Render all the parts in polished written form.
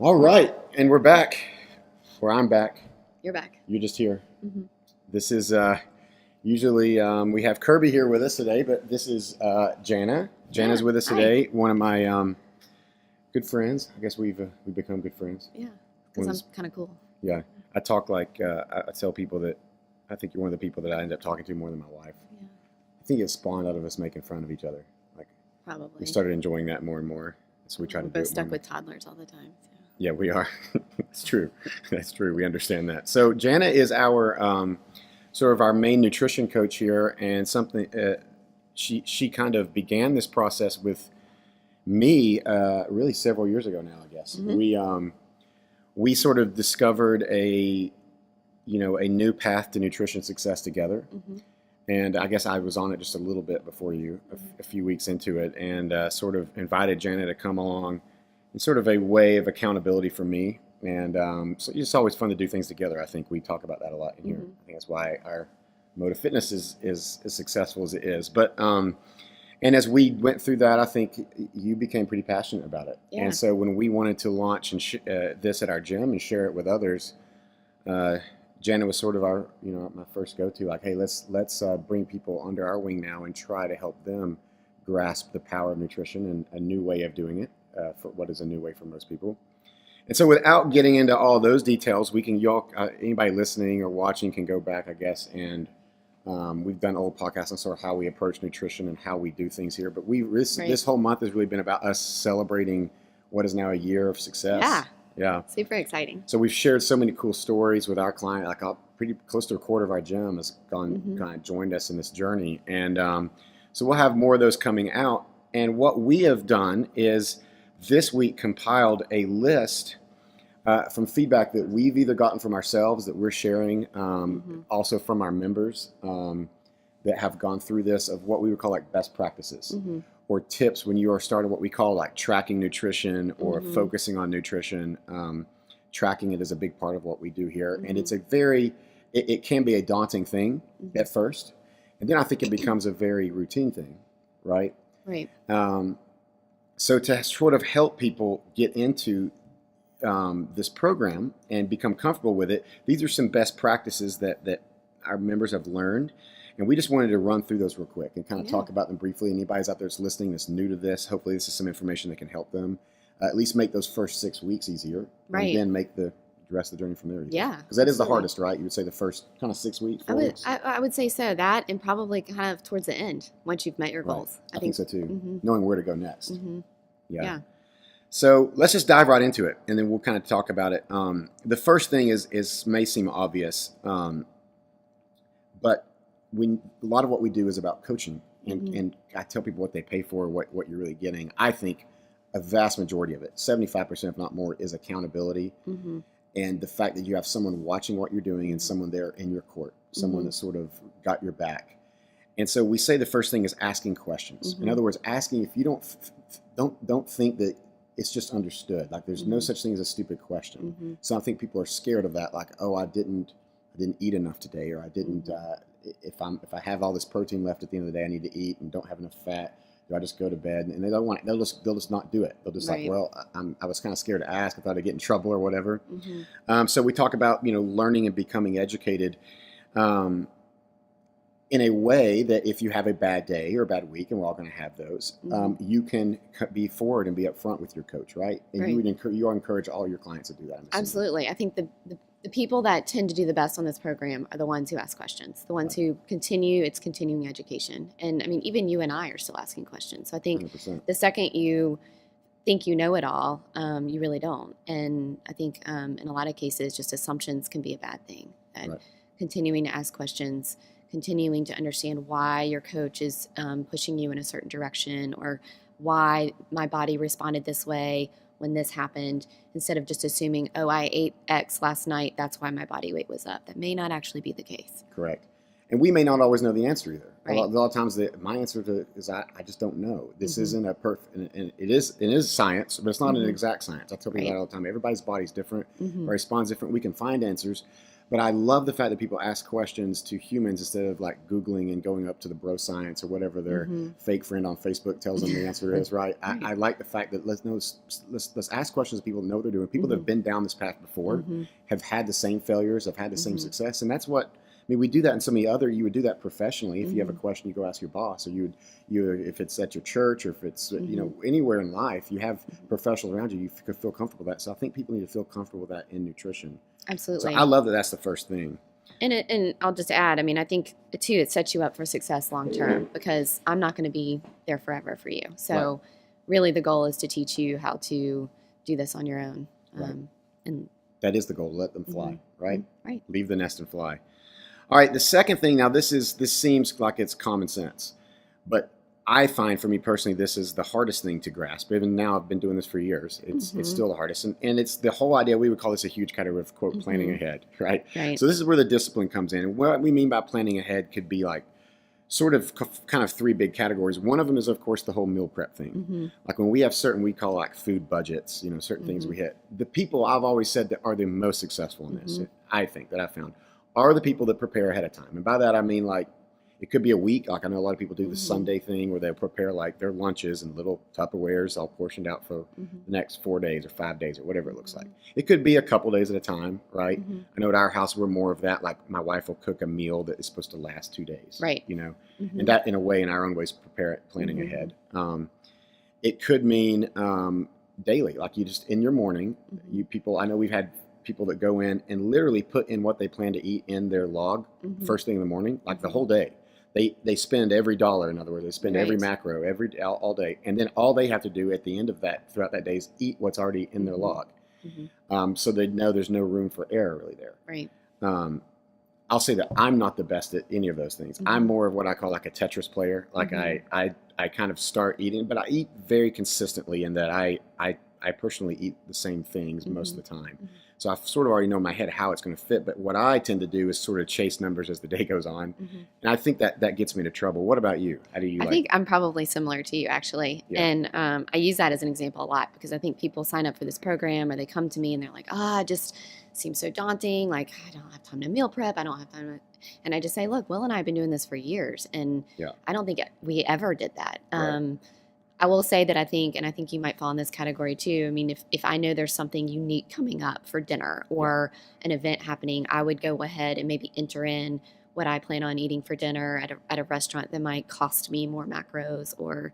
All right, and we're back. Or I'm back. You're back. You're just here. Mm-hmm. This is usually we have Kirby here with us today, but this is Jana. Jana's with us Hi. today. One of my good friends. I guess we've become good friends. Yeah, because I'm kind of cool. Yeah, I talk like I tell people that I think you're one of the people that I end up talking to more than my wife. Yeah, I think it spawned out of us making fun of each other. Like probably. we started enjoying that more and more, so we try We're to do both it stuck more. with toddlers all the time. So. Yeah, we are. That's true. That's true. We understand that. So Jana is our sort of our main nutrition coach here, and something she kind of began this process with me really several years ago now. I guess we sort of discovered a new path to nutrition success together. Mm-hmm. And I guess I was on it just a little bit before you, a few weeks into it, and sort of invited Jana to come along in sort of a way of accountability for me. And so it's always fun to do things together. I think we talk about that a lot in here. Mm-hmm. I think that's why our mode of fitness is as successful as it is. But and as we went through that, I think you became pretty passionate about it. Yeah. And so when we wanted to launch this at our gym and share it with others, Jana was sort of our, my first go-to. Like, hey, let's bring people under our wing now and try to help them grasp the power of nutrition and a new way of doing it. For what is a new way for most people. And so, without getting into all those details, we can anybody listening or watching can go back, I guess, and we've done old podcasts on sort of how we approach nutrition and how we do things here. But this whole month has really been about us celebrating what is now a year of success. Yeah. Super exciting. So we've shared so many cool stories with our client. Like pretty close to a quarter of our gym has kind of joined us in this journey, and so we'll have more of those coming out. And what we have done is this week compiled a list from feedback that we've either gotten from ourselves that we're sharing, also from our members that have gone through this, of what we would call like best practices or tips when you are starting what we call like tracking nutrition or focusing on nutrition. Tracking it is a big part of what we do here. And it's it can be a daunting thing at first. And then I think it becomes a very routine thing, right? Right. So to sort of help people get into this program and become comfortable with it, these are some best practices that our members have learned. And we just wanted to run through those real quick and kind of talk about them briefly. Anybody's out there that's listening that's new to this, hopefully this is some information that can help them at least make those first 6 weeks easier. Right. And then make the rest of the journey from there easier. Yeah. Because that is the hardest, right? You would say the first kind of 6 weeks, 4 weeks? I would say so. That and probably kind of towards the end, once you've met your goals. I think so too. Knowing where to go next. Yeah. So let's just dive right into it, and then we'll kind of talk about it. The first thing is may seem obvious, but a lot of what we do is about coaching, and I tell people what they pay for, what you're really getting. I think a vast majority of it, 75%, if not more, is accountability. And the fact that you have someone watching what you're doing and someone there in your court, someone that sort of got your back. And so we say the first thing is asking questions. In other words, asking if you don't think that it's just understood. Like there's no such thing as a stupid question. So I think people are scared of that. Like, oh, I didn't eat enough today, or I didn't. If I have all this protein left at the end of the day, I need to eat and don't have enough fat. Do I just go to bed? And they don't want it. They'll just not do it. They'll just like, well, I was kind of scared to ask. I thought I'd get in trouble or whatever. So we talk about learning and becoming educated in a way that if you have a bad day or a bad week, and we're all going to have those, you can be forward and be upfront with your coach, right? And you encourage all your clients to do that. Absolutely. I think the people that tend to do the best on this program are the ones who ask questions, the ones who continuing education. And I mean, even you and I are still asking questions. So I think 100%. The second you think you know it all, you really don't. And I think in a lot of cases, just assumptions can be a bad thing. That continuing to ask questions, continuing to understand why your coach is pushing you in a certain direction, or why my body responded this way when this happened, instead of just assuming, oh, I ate X last night, that's why my body weight was up. That may not actually be the case. Correct. And we may not always know the answer either. Right. A lot of times my answer is I just don't know. This isn't a perfect, and it is science, but it's not an exact science. I tell people that all the time. Everybody's body's different, responds different. We can find answers, But I love the fact that people ask questions to humans instead of like Googling and going up to the bro science or whatever their fake friend on Facebook tells them the answer is, right? I like the fact that let's ask questions to people that know what they're doing. People that have been down this path before, have had the same failures, have had the same success. And that's what, I mean, we do that in so many other, you would do that professionally. If you have a question, you go ask your boss, or if it's at your church, or if it's, anywhere in life, you have professionals around you, you could feel comfortable with that. So I think people need to feel comfortable with that in nutrition. Absolutely. So I love that that's the first thing. And I'll just add, I mean, I think too, it sets you up for success long term, because I'm not going to be there forever for you. So really the goal is to teach you how to do this on your own. And that is the goal. Let them fly, right? Right. Leave the nest and fly. All right. The second thing, now this seems like it's common sense, but I find, for me personally, this is the hardest thing to grasp. Even now, I've been doing this for years. It's still the hardest. And it's the whole idea, we would call this a huge category of, quote, planning ahead, right? So this is where the discipline comes in. And what we mean by planning ahead could be like sort of kind of three big categories. One of them is, of course, the whole meal prep thing. Like when we have certain, we call like food budgets, certain things we hit. The people I've always said that are the most successful in this, I think, that I've found, are the people that prepare ahead of time. And by that, I mean like, it could be a week. Like I know a lot of people do the Sunday thing where they'll prepare like their lunches in little Tupperwares all portioned out for the next 4 days or 5 days or whatever it looks like. It could be a couple days at a time, right? I know at our house we're more of that. Like my wife will cook a meal that is supposed to last 2 days, right? And that in a way, in our own ways, prepare it, planning ahead. It could mean daily, like you just in your morning. You people, I know we've had people that go in and literally put in what they plan to eat in their log first thing in the morning, like the whole day. They spend every dollar, in other words, they spend every macro all day, and then all they have to do at the end of that, throughout that day, is eat what's already in their log. So they know there's no room for error really there. Right. I'll say that I'm not the best at any of those things. I'm more of what I call like a Tetris player. Like I kind of start eating, but I eat very consistently in that I personally eat the same things most of the time. So I sort of already know in my head how it's going to fit. But what I tend to do is sort of chase numbers as the day goes on. And I think that gets me into trouble. What about you? How do you? I think I'm probably similar to you, actually. Yeah. And I use that as an example a lot, because I think people sign up for this program or they come to me and they're like, it just seems so daunting. Like, I don't have time to meal prep. I don't have time to. And I just say, look, Will and I have been doing this for years. And I don't think we ever did that. I will say that I think you might fall in this category too. I mean, if I know there's something unique coming up for dinner or an event happening, I would go ahead and maybe enter in what I plan on eating for dinner at a restaurant that might cost me more macros or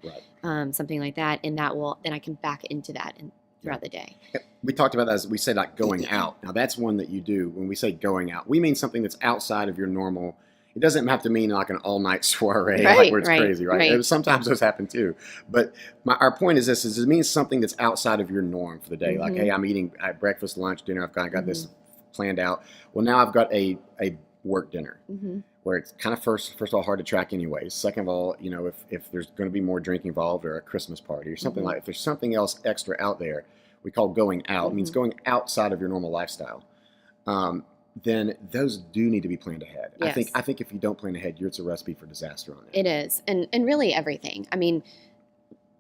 something like that. And then I can back into that throughout the day. We talked about that as we said, like going out. Now that's one that you do. When we say going out, we mean something that's outside of your normal. It doesn't have to mean like an all-night soiree, like where it's crazy, right? Sometimes those happen too. But our point is this: it means something that's outside of your norm for the day. Like, hey, I'm eating breakfast, lunch, dinner. I got this planned out. Well, now I've got a work dinner where it's kind of first of all hard to track anyways. Second of all, if there's going to be more drink involved or a Christmas party or something like, if there's something else extra out there, we call going out. It means going outside of your normal lifestyle. Then those do need to be planned ahead. Yes. I think if you don't plan ahead, it's a recipe for disaster on that. It is. And really everything. I mean,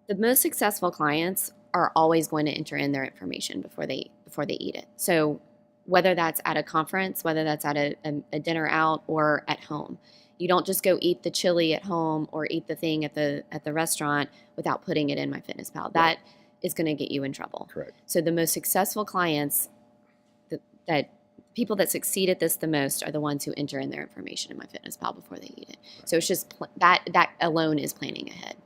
the most successful clients are always going to enter in their information before they eat it. So whether that's at a conference, whether that's at a dinner out or at home, you don't just go eat the chili at home or eat the thing at the restaurant without putting it in MyFitnessPal. That is going to get you in trouble. Correct. So the most successful clients that people that succeed at this the most are the ones who enter in their information in MyFitnessPal before they eat it. Right. So it's just that alone is planning ahead.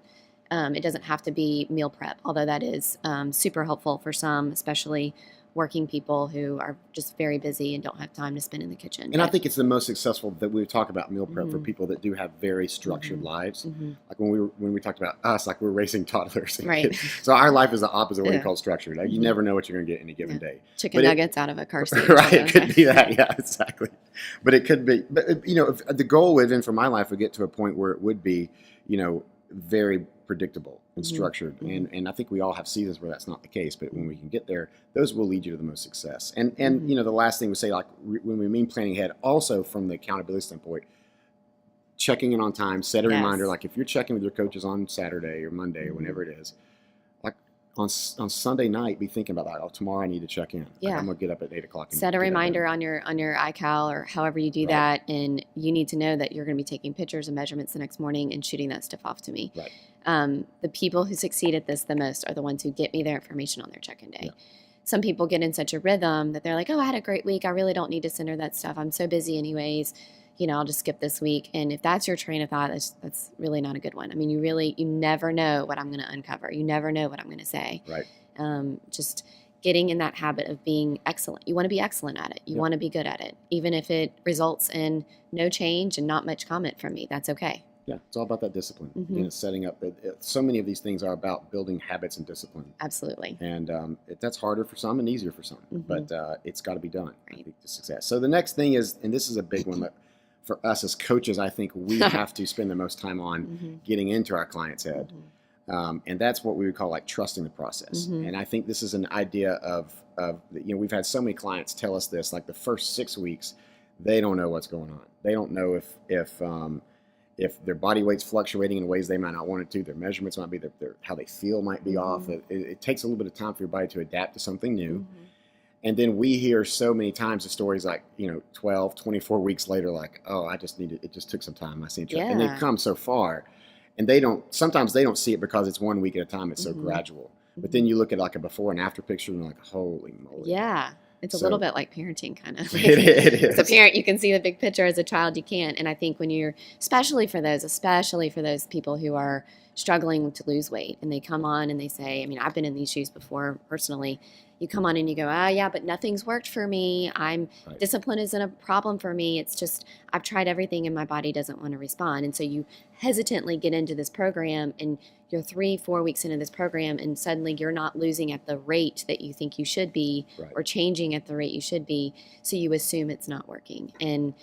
It doesn't have to be meal prep, although that is super helpful for some, especially working people who are just very busy and don't have time to spend in the kitchen. And I think it's the most successful that we talk about meal prep for people that do have very structured lives. Like when we talked about us, like we're raising toddlers. Right. So our life is the opposite of what we call structured. Like you never know what you're going to get any given day. Chicken nuggets out of a car seat. Right. It could be that. Yeah, exactly. But it could be. But if the goal within for my life would get to a point where it would be, very predictable and structured. And I think we all have seasons where that's not the case, but when we can get there, those will lead you to the most success. And the last thing we say, like when we mean planning ahead, also from the accountability standpoint, checking in on time, set a reminder. Like if you're checking with your coaches on Saturday or Monday or whenever it is, like on Sunday night, be thinking about that. Oh, tomorrow I need to check in. Yeah. Like, I'm gonna get up at 8:00. Set a reminder on your iCal or however you do that, and you need to know that you're going to be taking pictures and measurements the next morning and shooting that stuff off to me. Right. The people who succeed at this the most are the ones who get me their information on their check-in day. Yeah. Some people get in such a rhythm that they're like, oh, I had a great week. I really don't need to send her that stuff. I'm so busy anyways. I'll just skip this week. And if that's your train of thought, that's really not a good one. I mean, you never know what I'm going to uncover. You never know what I'm going to say. Right. Just getting in that habit of being excellent. You want to be excellent at it. You want to be good at it. Even if it results in no change and not much comment from me, that's okay. Yeah, it's all about that discipline. Mm-hmm. Setting up. So many of these things are about building habits and discipline. Absolutely. And that's harder for some and easier for some, but it's got to be done, right, I think, to success. So the next thing is, and this is a big one that for us as coaches, I think we have to spend the most time on getting into our client's head. And that's what we would call like trusting the process. And I think this is an idea of we've had so many clients tell us this, like the first 6 weeks, they don't know what's going on. They don't know if their body weight's fluctuating in ways they might not want it to, their measurements might be, their how they feel might be off. It takes a little bit of time for your body to adapt to something new. And then we hear so many times the stories like, 12, 24 weeks later, like, oh, it just took some time. I seen it. And they've come so far. And sometimes they don't see it because it's 1 week at a time. It's so gradual. But then you look at like a before and after picture and you're like, holy moly. Yeah. It's a little bit like parenting, kind of. It is. As a parent, you can see the big picture. As a child, you can't. And I think when you're, especially for those people who are struggling to lose weight, and they come on and they say, I mean, I've been in these shoes before personally. You come on and you go, yeah, but nothing's worked for me. Discipline isn't a problem for me. It's just I've tried everything and my body doesn't want to respond. And so you hesitantly get into this program and you're 3-4 weeks into this program and suddenly you're not losing at the rate that you think you should be or changing at the rate you should be. So you assume it's not working. And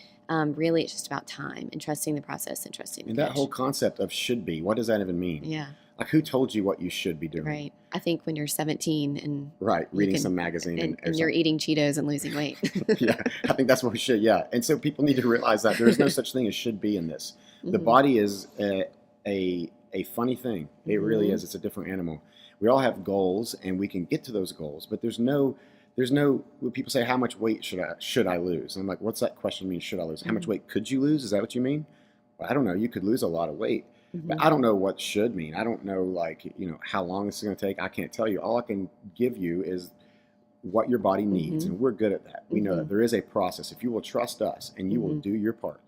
really it's just about time and trusting the process and trusting the coach. That whole concept of should be, what does that even mean? Yeah. Like, who told you what you should be doing? Right. I think when you're 17 and reading some magazine and you're eating Cheetos and losing weight. Yeah, I think that's what we should. Yeah, and so people need to realize that there is no such thing as should be in this. The body is a funny thing. It really is. It's a different animal. We all have goals, and we can get to those goals, but there's no. When people say, how much weight should I lose? And I'm like, what's that question mean? Should I lose? How much weight could you lose? Is that what you mean? Well, I don't know. You could lose a lot of weight. But I don't know what should mean. I don't know, how long this is going to take. I can't tell you. All I can give you is what your body needs, and we're good at that. We know that there is a process. If you will trust us and you will do your part,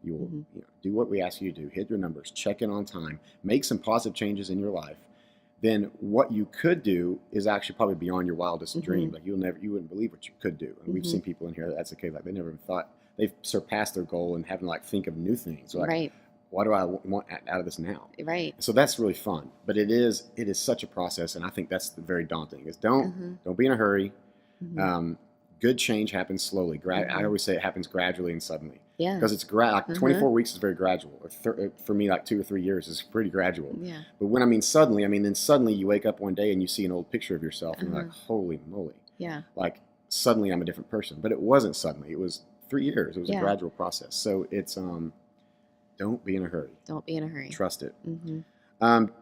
you will do what we ask you to do, hit your numbers, check in on time, make some positive changes in your life, then what you could do is actually probably beyond your wildest dream. Like you wouldn't believe what you could do. And we've seen people in here that's the case. Like they never even thought they've surpassed their goal and having to think of new things. So what do I want out of this now? Right. So that's really fun, but it is such a process, and I think that's very daunting. Is don't be in a hurry. Good change happens slowly. I always say it happens gradually and suddenly. Yeah. Because it's 24 weeks is very gradual. For me, like 2 or 3 years is pretty gradual. Yeah. But when I mean suddenly, then suddenly you wake up one day and you see an old picture of yourself and you're like, holy moly. Yeah. Like suddenly I'm a different person. But it wasn't suddenly. It was 3 years. It was a gradual process. So it's don't be in a hurry. Don't be in a hurry. Trust it.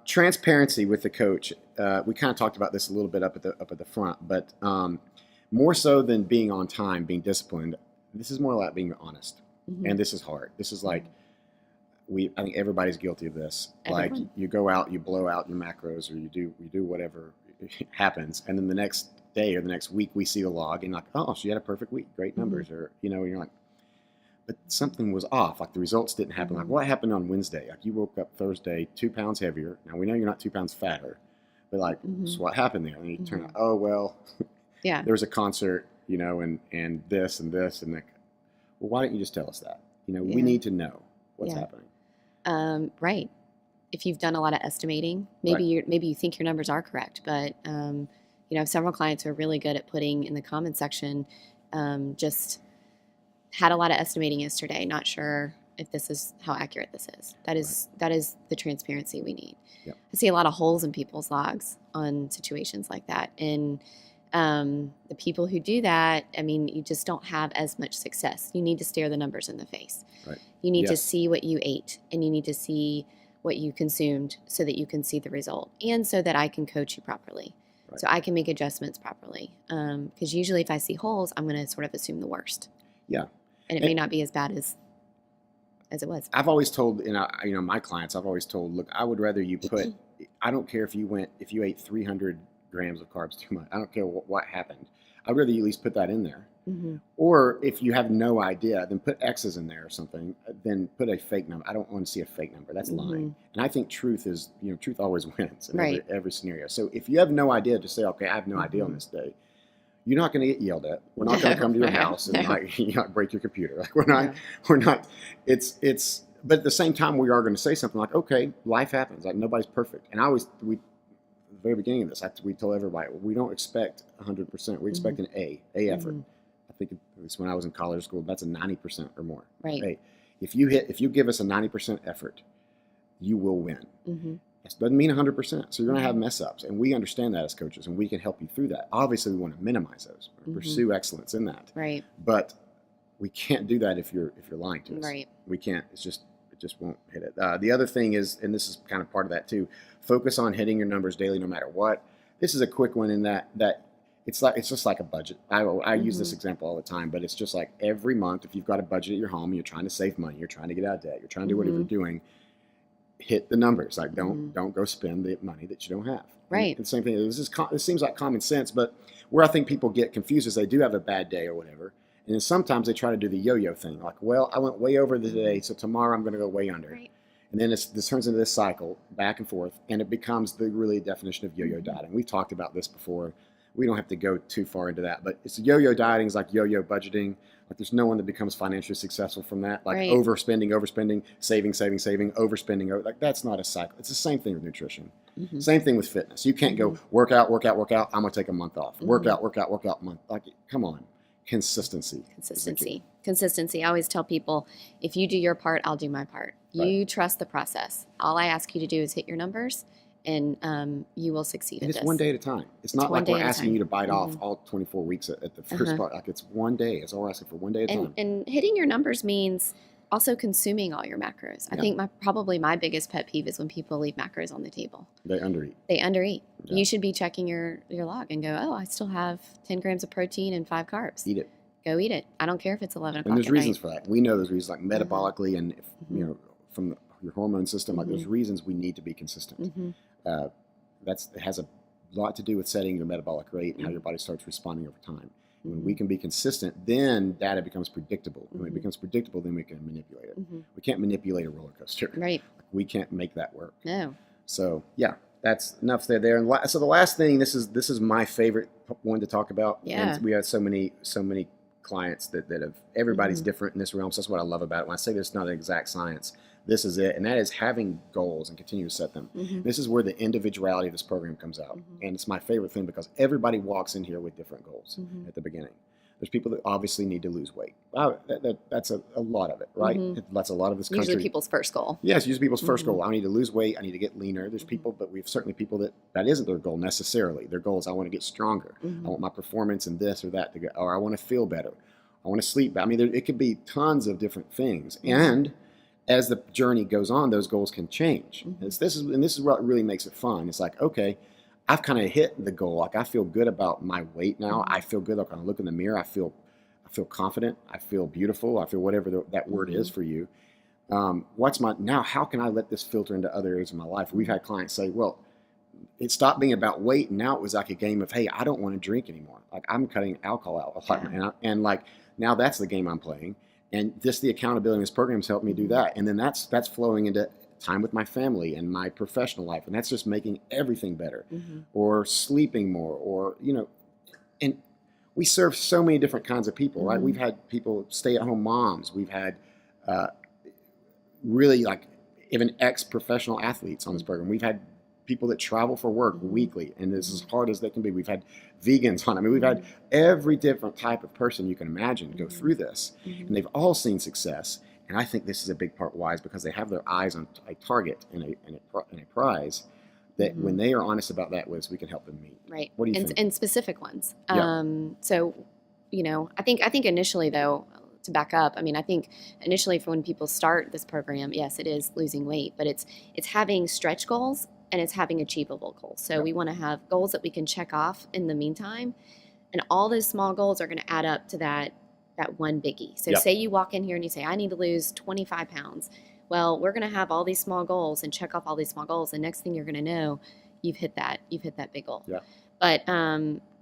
Transparency with the coach. We kind of talked about this a little bit up at the front, but more so than being on time, being disciplined, this is more like being honest. And this is hard. This is like I think everybody's guilty of this. Like you go out, you blow out your macros, or you do whatever happens, and then the next day or the next week we see the log and like, oh, she had a perfect week, great numbers, or and you're like, but something was off. Like the results didn't happen. Like what happened on Wednesday? Like you woke up Thursday 2 pounds heavier. Now we know you're not 2 pounds fatter, but like, so what happened there? And you turn out, oh well, there was a concert, and this and this and like, well, why didn't you just tell us that? We need to know what's happening. Right. If you've done a lot of estimating, maybe you think your numbers are correct, but I have several clients who are really good at putting in the comment section, just had a lot of estimating yesterday, not sure if this is how accurate this is. That is the transparency we need. Yep. I see a lot of holes in people's logs on situations like that. And the people who do that, you just don't have as much success. You need to stare the numbers in the face. Right. You need to see what you ate, and you need to see what you consumed so that you can see the result and so that I can coach you properly. Right. so I can make adjustments properly. Because usually if I see holes, I'm going to sort of assume the worst. Yeah. And it may not be as bad as it was. I've always told, my clients, I've always told, look, I would rather you put, I don't care if you ate 300 grams of carbs too much. I don't care what happened. I'd rather you at least put that in there. Mm-hmm. Or if you have no idea, then put X's in there or something. Then put a fake number. I don't want to see a fake number. That's lying. And I think truth always wins in every scenario. So if you have no idea, just say, okay, I have no idea on this day. You're not going to get yelled at. We're not going to come to your house and break your computer. Like we're not. It's. But at the same time, we are going to say something like, okay, life happens. Like nobody's perfect. And at the very beginning of this, we tell everybody we don't expect 100%. We expect an A effort. I think it was when I was in college school. That's a 90% or more. Right. Hey, if you give us a 90% effort, you will win. It doesn't mean 100%. So you're going to have mess ups, and we understand that as coaches, and we can help you through that. Obviously, we want to minimize those, pursue excellence in that. Right. But we can't do that if you're lying to us. Right. We can't. It just won't hit it. The other thing is, and this is kind of part of that too, focus on hitting your numbers daily, no matter what. This is a quick one in that it's just like a budget. I use this example all the time, but it's just like every month, if you've got a budget at your home, you're trying to save money, you're trying to get out of debt, you're trying to do whatever you're doing. Hit the numbers. Like don't go spend the money that you don't have. Right. And the same thing. This seems like common sense, but where I think people get confused is they do have a bad day or whatever, and then sometimes they try to do the yo-yo thing. Like, well, I went way over today, so tomorrow I'm going to go way under. Right. And then this turns into this cycle back and forth, and it becomes the really definition of yo-yo dieting. We've talked about this before. We don't have to go too far into that, but it's yo-yo dieting is like yo-yo budgeting. Like there's no one that becomes financially successful from that. Like overspending, saving, overspending. Like that's not a cycle. It's the same thing with nutrition. Same thing with fitness. You can't go work out. I'm going to take a month off. Work out, month. Like, come on. Consistency. I always tell people, if you do your part, I'll do my part. You trust the process. All I ask you to do is hit your numbers, and you will succeed. And it's one day at a time. It's not like we're asking you to bite off all 24 weeks at the first part. Like it's one day. It's all we're asking for, one day at a time. And hitting your numbers means also consuming all your macros. I think probably my biggest pet peeve is when people leave macros on the table. They undereat. You should be checking your log and go, oh, I still have 10 grams of protein and 5 carbs. Eat it. Go eat it. I don't care if it's 11 o'clock. And there's at reasons night. for that. We know there's reasons, like metabolically and from your hormone system. Like there's reasons we need to be consistent. It has a lot to do with setting your metabolic rate and how your body starts responding over time. When we can be consistent, then data becomes predictable. When it becomes predictable, then we can manipulate it. We can't manipulate a roller coaster. Right. We can't make that work. No. So yeah, that's enough there. And so the last thing, this is my favorite one to talk about. Yeah. And we have so many clients that have, everybody's different in this realm. So that's what I love about it. When I say there's not an exact science, this is it. And that is having goals and continue to set them. This is where the individuality of this program comes out. And it's my favorite thing because everybody walks in here with different goals at the beginning. There's people that obviously need to lose weight. That's a lot of it, right? That's a lot of this country. Usually people's first goal. Yes, usually people's first goal. I need to lose weight. I need to get leaner. There's people, but we have certainly people that isn't their goal necessarily. Their goal is I want to get stronger. I want my performance in this or that to go, or I want to feel better. I want to sleep better. I mean, it could be tons of different things. And as the journey goes on, those goals can change. This is what really makes it fun. It's like, okay, I've kind of hit the goal. Like I feel good about my weight now. I feel good. Like when I look in the mirror, I feel confident. I feel beautiful. I feel whatever that word is for you. Now how can I let this filter into other areas of my life? We've had clients say, well, it stopped being about weight, and now it was like a game of, hey, I don't want to drink anymore. Like I'm cutting alcohol out, and like now that's the game I'm playing. And just the accountability in this program has helped me do that. And then that's flowing into time with my family and my professional life. And that's just making everything better or sleeping more or, and we serve so many different kinds of people, right? We've had people, stay-at-home moms. We've had really like even ex-professional athletes on this program. We've had people that travel for work weekly, and it's as hard as they can be. We've had vegans on. I mean, we've had every different type of person you can imagine go through this, and they've all seen success. And I think this is a big part why is because they have their eyes on a target and a prize that when they are honest about that with us, we can help them meet. Right. What do you think? And specific ones. Yeah. So, I think initially though, to back up, I mean, I think initially for when people start this program, yes, it is losing weight, but it's having stretch goals and it's having achievable goals. So we want to have goals that we can check off in the meantime, and all those small goals are going to add up to that one biggie. So say you walk in here and you say, I need to lose 25 pounds. Well, we're going to have all these small goals and check off all these small goals. And next thing you're going to know, you've hit that big goal. Yeah.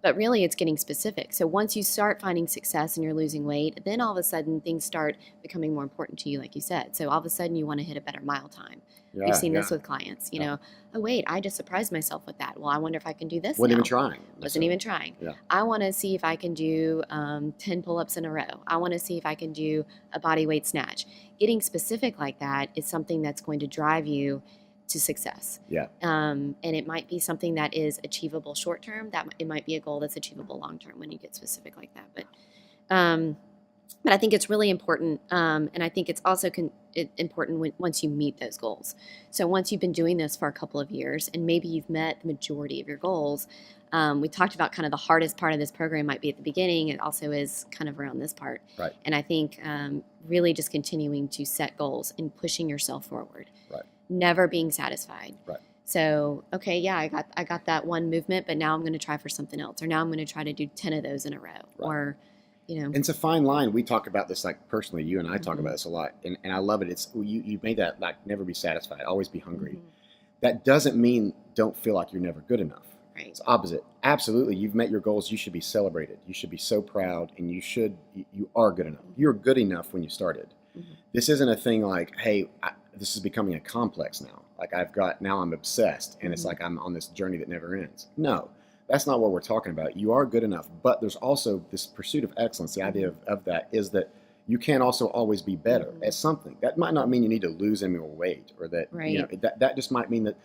But really it's getting specific. So once you start finding success and you're losing weight, then all of a sudden things start becoming more important to you, like you said. So all of a sudden you want to hit a better mile time. Yeah, We've seen this with clients, you know, oh wait, I just surprised myself with that. Well, I wonder if I can do this Wasn't now. even trying. Wasn't even trying. Yeah. I want to see if I can do 10 pull-ups in a row. I want to see if I can do a body weight snatch. Getting specific like that is something that's going to drive you to success. Yeah. And it might be something that is achievable short term. It might be a goal that's achievable long term when you get specific like that. But I think it's really important, and I think it's also important once you meet those goals. So once you've been doing this for a couple of years, and maybe you've met the majority of your goals, we talked about kind of the hardest part of this program might be at the beginning. It also is kind of around this part. Right. And I think really just continuing to set goals and pushing yourself forward. Right. Never being satisfied. Right. So, okay, yeah, I got that one movement, but now I'm going to try for something else, or now I'm going to try to do 10 of those in a row, or, you know. And it's a fine line. We talk about this, like, personally, you and I talk about this a lot, and I love it. It's you made that, like, never be satisfied, always be hungry. That doesn't mean don't feel like you're never good enough. Right. It's opposite. Absolutely, you've met your goals. You should be celebrated. You should be so proud, and you are good enough. You're good enough when you started. This isn't a thing like, hey, this is becoming a complex now. Like now I'm obsessed, and it's like I'm on this journey that never ends. No, that's not what we're talking about. You are good enough, but there's also this pursuit of excellence. The idea of that is that you can also always be better at something. That might not mean you need to lose any more weight, or that, you know, that just might mean that,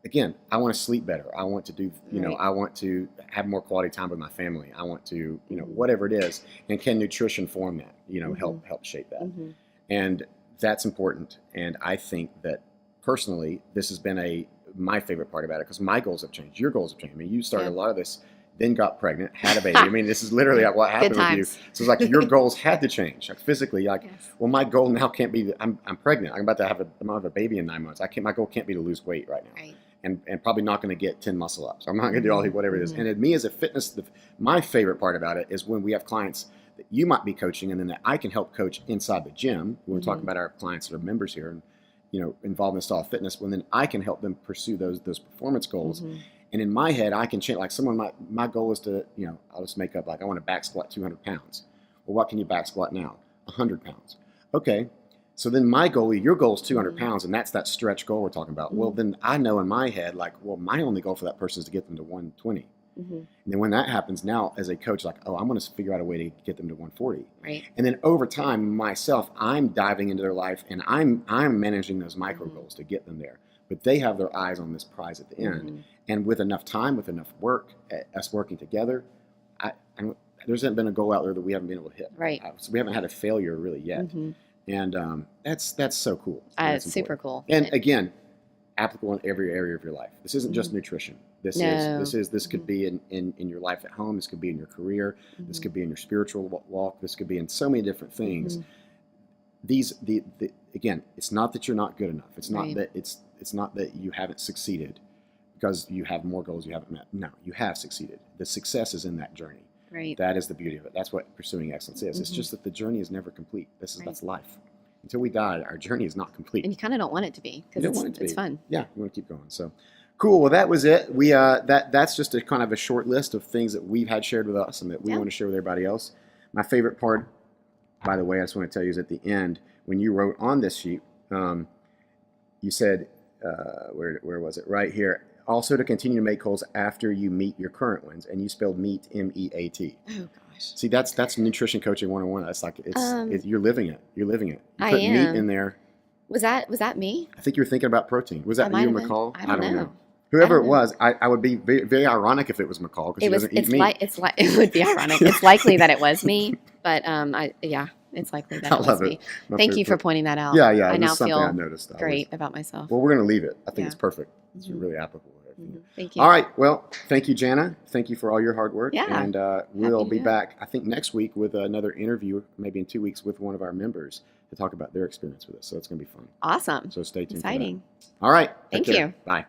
again, I want to sleep better. I want to do, you know, I want to have more quality time with my family. I want to, you know, whatever it is. And can nutrition form that, you know, help shape that? And that's important. And I think that personally, this has been my favorite part about it, because my goals have changed. Your goals have changed. I mean, you started a lot of this, then got pregnant, had a baby. I mean, this is literally what happened with you. So it's like your goals had to change, like physically. Like, well, my goal now can't be I'm pregnant. I'm about to have a baby in 9 months. My goal can't be to lose weight right now. Right. And probably not going to get 10 muscle ups. I'm not going to do all whatever it is. And me as a fitness, my favorite part about it is when we have clients that you might be coaching, and then that I can help coach inside the gym. We're talking about our clients that are members here, and, you know, involved in style fitness. When then I can help them pursue those performance goals. And in my head, I can change. Like my goal is to, you know, I'll just make up, like, I want to back squat 200 pounds. Well, what can you back squat now? 100 pounds. Okay. So then your goal is 200 pounds, and that's that stretch goal we're talking about. Well, then I know in my head, like, well, my only goal for that person is to get them to 120. And then when that happens, now as a coach, like, oh, I'm going to figure out a way to get them to 140. Right. And then over time, myself, I'm diving into their life, and I'm managing those micro goals to get them there. But they have their eyes on this prize at the end. And with enough time, with enough work, us working together, there hasn't been a goal out there that we haven't been able to hit. Right. So we haven't had a failure really yet. And that's so cool. It's super cool. And again, applicable in every area of your life. This isn't just nutrition. This could be in your life at home. This could be in your career. This could be in your spiritual walk. This could be in so many different things. Again, it's not that you're not good enough. It's not that it's not that you haven't succeeded because you have more goals you haven't met. No, you have succeeded. The success is in that journey. Right. That is the beauty of it. That's what pursuing excellence is. It's just that the journey is never complete. That's life. Until we die, our journey is not complete. And you kind of don't want it to be, because it's fun. Yeah, you want to keep going. So cool. Well, that was it. We that's just a kind of a short list of things that we've had shared with us and that we want to share with everybody else. My favorite part, by the way, I just want to tell you, is at the end when you wrote on this sheet, you said, where was it? Right here. Also to continue to make goals after you meet your current ones, and you spelled meet, MEAT. Oh gosh. See, that's nutrition coaching 101. That's like you're living it. You're living it. You put meat in there. Was that me? I think you were thinking about protein. Was that you, McCall? I don't know. Whoever it was, I would be very, very ironic if it was McCall, because he doesn't eat meat. It would be ironic. It's likely that it was me, but it's likely that it was me. Thank you for pointing that out. Yeah. I now feel I noticed. great about myself. Well, we're going to leave it. I think it's perfect. It's really applicable. Thank you. All right. Well, thank you, Jana. Thank you for all your hard work. Yeah. And we'll be back, I think, next week with another interview, maybe in 2 weeks, with one of our members to talk about their experience with us. So it's going to be fun. Awesome. So stay tuned. Exciting. For that. All right. Thank you. Bye.